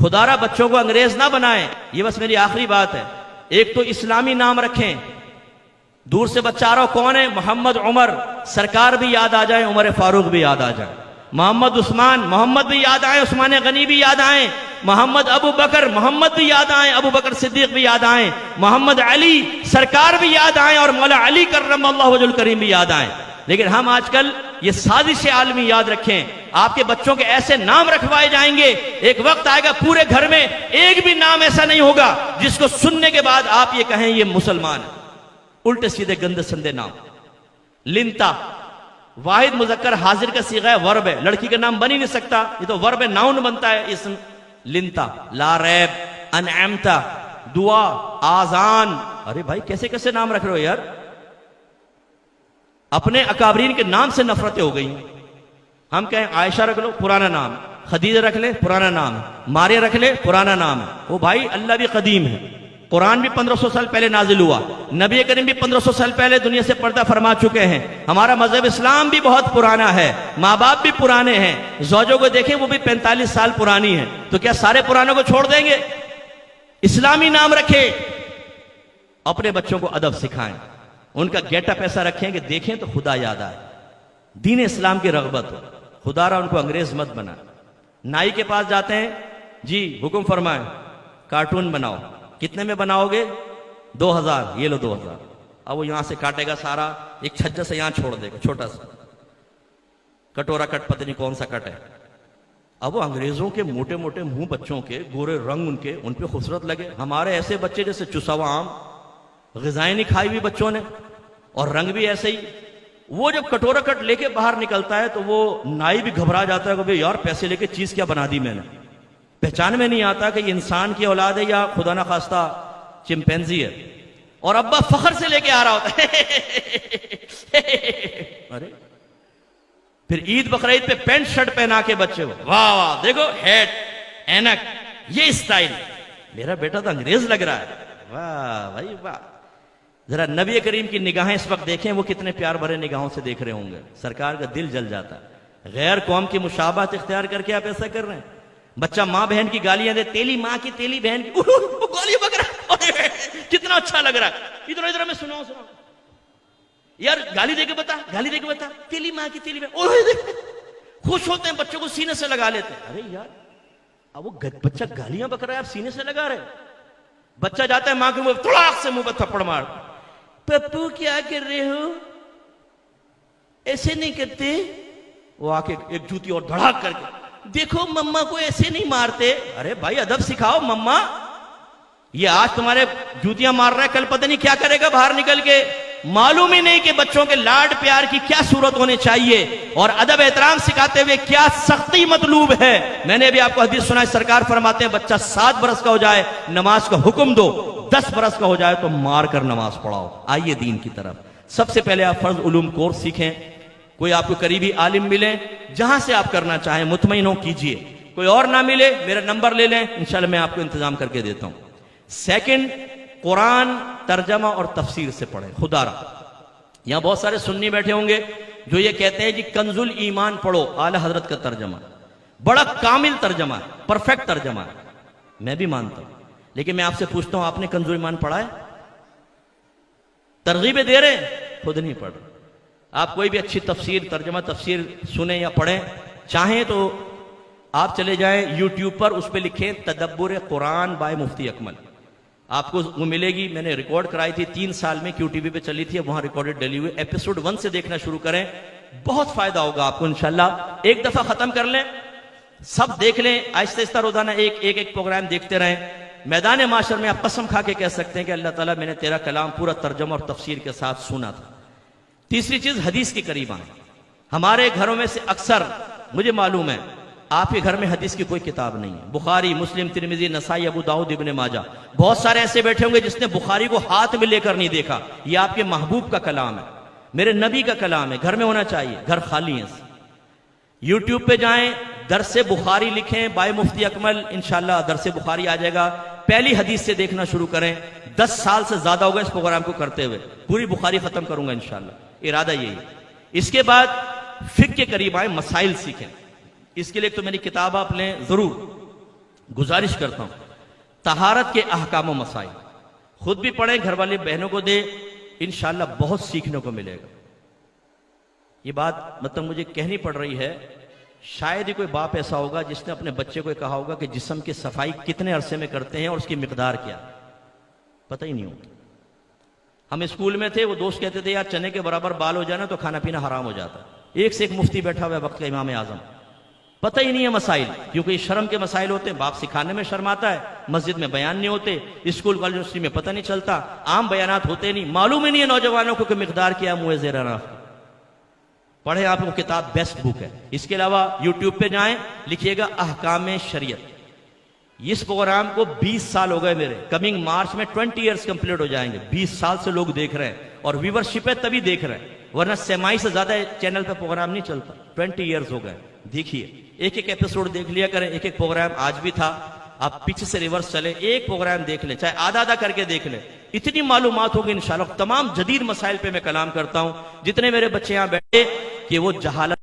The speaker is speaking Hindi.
खुदारा बच्चों को अंग्रेज ना बनाएं। ये बस मेरी आखिरी बात है। एक तो इस्लामी नाम रखें, दूर से बच्चा आ रहा हो कौन है, मोहम्मद उमर, सरकार भी याद आ जाए, उमर फारूक भी याद आ जाए, मोहम्मद उस्मान, मोहम्मद भी याद आए, उस्मान गनी भी याद आए, मोहम्मद अबू बकर, मोहम्मद भी याद आए, अबू बकर सिद्दीक भी याद आए, मोहम्मद अली, सरकार भी याद आए, और मौला अली करमल्लाहु वजहुल करीम भी याद आए। लेकिन हम आजकल ये साजिश आलमी याद रखें, आपके बच्चों के ऐसे नाम रखवाए जाएंगे, एक वक्त आएगा पूरे घर में एक भी नाम ऐसा नहीं होगा जिसको सुनने के बाद आप ये कहें ये मुसलमान है। उल्टे सीधे गंदे संदे नाम। लिंता वाहिद मुजक्कर हाजिर का सीगा है, वर्ब है, लड़की का नाम बन ही नहीं सकता, ये तो वर्ब है, नाउन बनता है इसम। लिंता, ला रैब, अनअमता, दुआ, आजान। अरे भाई कैसे कैसे नाम रख रहे हो यार। अपने अकाबरीन के नाम से नफरतें हो गई। हम कहें आयशा रख लो, पुराना नाम, खदीजा रख ले, पुराना नाम, मारिया रख ले, पुराना नाम है। वो भाई अल्लाह भी कदीम है, कुरान भी 1500 साल पहले नाजिल हुआ, नबी करीम भी 1500 साल पहले दुनिया से पर्दा फरमा चुके हैं, हमारा मजहब इस्लाम भी बहुत पुराना है, माँ बाप भी पुराने हैं, ज़ौजों को देखें वो भी 45 साल पुरानी है, तो क्या सारे पुरानों को छोड़ देंगे? इस्लामी नाम रखें, अपने बच्चों को अदब सिखाएं, उनका गेटअप ऐसा रखें कि देखें तो खुदा याद आए, दीन इस्लाम की रगबत हो, खुदारा उनको अंग्रेज मत बना। नाई के पास जाते हैं, जी हुक्म फरमाएं कार्टून बनाओ, कितने में बनाओगे? 2000, ये लो 2000। अब वो यहां से काटेगा सारा, एक छज्जा से यहां छोड़ देगा, छोटा सा कटोरा कट, पता नहीं कौन सा कट है। अब वो अंग्रेजों के मोटे मोटे मुंह बच्चों के, गोरे रंग उनके, उन पे खूबसूरत लगे। हमारे ऐसे बच्चे जैसे चुसा हुआ आम, ग़िज़ाएं नहीं खाई हुई बच्चों ने, और रंग भी ऐसे ही। वो जब कटोरा कट लेके बाहर निकलता है तो वो नाई भी घबरा जाता है कि यार पैसे लेके चीज क्या बना दी मैंने। पहचान में नहीं आता कि इंसान की औलाद है या खुदा ना खास्ता चिंपैंजी है। और अब्बा फखर से लेके आ रहा होता है अरे फिर ईद बकरीद पे पैंट शर्ट पहना के बच्चे को, वाह वाह देखो हैट, ऐनक, ये स्टाइल, मेरा बेटा तो अंग्रेज लग रहा है, वाह भाई वाह। जरा नबी करीम की निगाहें इस वक्त देखें, वो कितने प्यार भरे निगाहों से देख रहे होंगे, सरकार का दिल जल जाता है। गैर कौम की मुशाबहत इख्तियार करके आप ऐसा कर रहे हैं। बच्चा माँ बहन की गालियां दे, तेली माँ की तेली बहन की, गाली बक रहा है, कितना अच्छा लग रहा है, इधर इधर में सुनाओ सुनाओ यार, गाली देके बता, गाली देके बता, तेली माँ की तेली बहन, खुश होते हैं, बच्चों को सीने से लगा लेते हैं। अरे यार अब वो बच्चा गालियां बक रहा है, आप सीने से लगा रहे। बच्चा जाता है माँ के मुंह, तुड़ाक से मुंह पर थप्पड़ मार, पप्पू क्या कर रहे हो, ऐसे नहीं करते। वो आके एक जूती और धड़ाक करके, देखो मम्मा को ऐसे नहीं मारते। अरे भाई अदब सिखाओ मम्मा, ये आज तुम्हारे जूतियां मार रहा है, कल पता नहीं क्या करेगा बाहर निकल के। मालूम ही नहीं कि बच्चों के लाड प्यार की क्या सूरत होनी चाहिए और अदब एहतराम सिखाते हुए क्या सख्ती मतलूब है। मैंने अभी आपको हदीस सुनाई, सरकार फरमाते हैं बच्चा 7 बरस का हो जाए नमाज का हुक्म दो, 10 बरस का हो जाए तो मार कर नमाज पढ़ाओ। आइए दीन की तरफ। सबसे पहले आप फर्ज उलूम कोर्स सीखें, कोई आपको करीबी आलिम मिले, जहां से आप करना चाहें मुतमईन हो कीजिए, कोई और ना मिले मेरा नंबर ले लें, इंशाल्लाह मैं आपको इंतजाम करके देता हूं। सेकंड, कुरान तर्जमा और तफसीर से पढ़ें। खुदारा यहां बहुत सारे सुन्नी बैठे होंगे जो ये कहते हैं कि कंजुल ईमान पढ़ो, आला हजरत का तर्जमा बड़ा कामिल तर्जमा है, परफेक्ट तर्जमा है, मैं भी मानता हूं, लेकिन मैं आपसे पूछता हूं आपने कंजुल ईमान पढ़ा है? तरगीबें दे रहे हैं, खुद नहीं पढ़ रहे। आप कोई भी अच्छी तफसीर, तर्जमा तफसीर सुने या पढ़ें, चाहें तो आप चले जाएं यूट्यूब पर, उस पर लिखें तदब्बुर कुरान बाय मुफ्ती अकमल, आपको वो मिलेगी। मैंने रिकॉर्ड कराई थी 3 साल में, QTV पे चली थी, वहां रिकॉर्डेड डली हुई। एपिसोड 1 से देखना शुरू करें, बहुत फायदा होगा आपको इंशाल्लाह। एक दफा खत्म कर लें, सब देख लें, आहिस्ता आहिस्ता रोजाना एक प्रोग्राम देखते रहें। मैदान माशर में आप कसम खा के कह सकते हैं कि अल्लाह ताला मैंने तेरा कलाम पूरा तर्जमा और तफसीर के साथ सुना था। तीसरी चीज, हदीस के करीब आए। हमारे घरों में से अक्सर, मुझे मालूम है आपके घर में हदीस की कोई किताब नहीं है, बुखारी, मुस्लिम, तिरमिजी, नसाई, अबू दाऊद, इब्ने माजा, बहुत सारे ऐसे बैठे होंगे जिसने बुखारी को हाथ में लेकर नहीं देखा। ये आपके महबूब का कलाम है, मेरे नबी का कलाम है, घर में होना चाहिए, घर खाली है। यूट्यूब पे जाएं, दरसे बुखारी लिखें बाय मुफ्ती अकमल, इंशाल्लाह दरसे बुखारी आ जाएगा। पहली हदीस से देखना शुरू करें। 10 साल से ज्यादा होगा इस प्रोग्राम को करते हुए, पूरी बुखारी खत्म करूंगा इंशाल्लाह, इरादा यही। इसके बाद फिक्र के करीब आए, मसाइल सीखें। इसके लिए तो मेरी किताब आप लें जरूर, गुजारिश करता हूं, तहारत के अहकाम व मसाइल खुद भी पढ़ें, घर वाले बहनों को दे, इंशाअल्लाह बहुत सीखने को मिलेगा। ये बात मतलब मुझे कहनी पड़ रही है, शायद ही कोई बाप ऐसा होगा जिसने अपने बच्चे को कहा होगा कि जिस्म की सफाई कितने अरसे में करते हैं और उसकी मिकदार क्या, पता ही नहीं होता। हम स्कूल में थे, वो दोस्त कहते थे यार चने के बराबर बाल हो जाना तो खाना पीना हराम हो जाता। एक से एक मुफ्ती बैठा हुआ है वक्त का इमाम आजम, पता ही नहीं है मसाइल, क्योंकि शर्म के मसाइल होते हैं, बाप सिखाने में शर्म आता है, मस्जिद में बयान नहीं होते, स्कूल कॉलेज यूनिवर्सिटी में पता नहीं चलता, आम बयानात होते नहीं, मालूम ही नहीं है नौजवानों को कि मिकदार क्या मुँह ज़ेरा नाफ। पढ़े, आपको किताब बेस्ट बुक है। इसके अलावा यूट्यूब पे जाएं, लिखिएगा अहकाम शरीयत। इस प्रोग्राम को 20 साल हो गए मेरे, कमिंग मार्च में 20 ईयर्स कंप्लीट हो जाएंगे। 20 साल से लोग देख रहे हैं और व्यूवरशिप है तभी देख रहे हैं, वरना सेमाई से ज्यादा चैनल पे प्रोग्राम नहीं चलता। 20 ईयर्स हो गए, देखिए एक एक एपिसोड देख लिया करें, एक एक प्रोग्राम आज भी था, आप पीछे से रिवर्स चले, एक प्रोग्राम देख ले, चाहे आधा आधा करके देख ले, इतनी मालूमात होगी इंशाल्लाह। तमाम जदीद मसाइल पे मैं कलाम करता हूं, जितने मेरे बच्चे यहां बैठे कि वो जहालत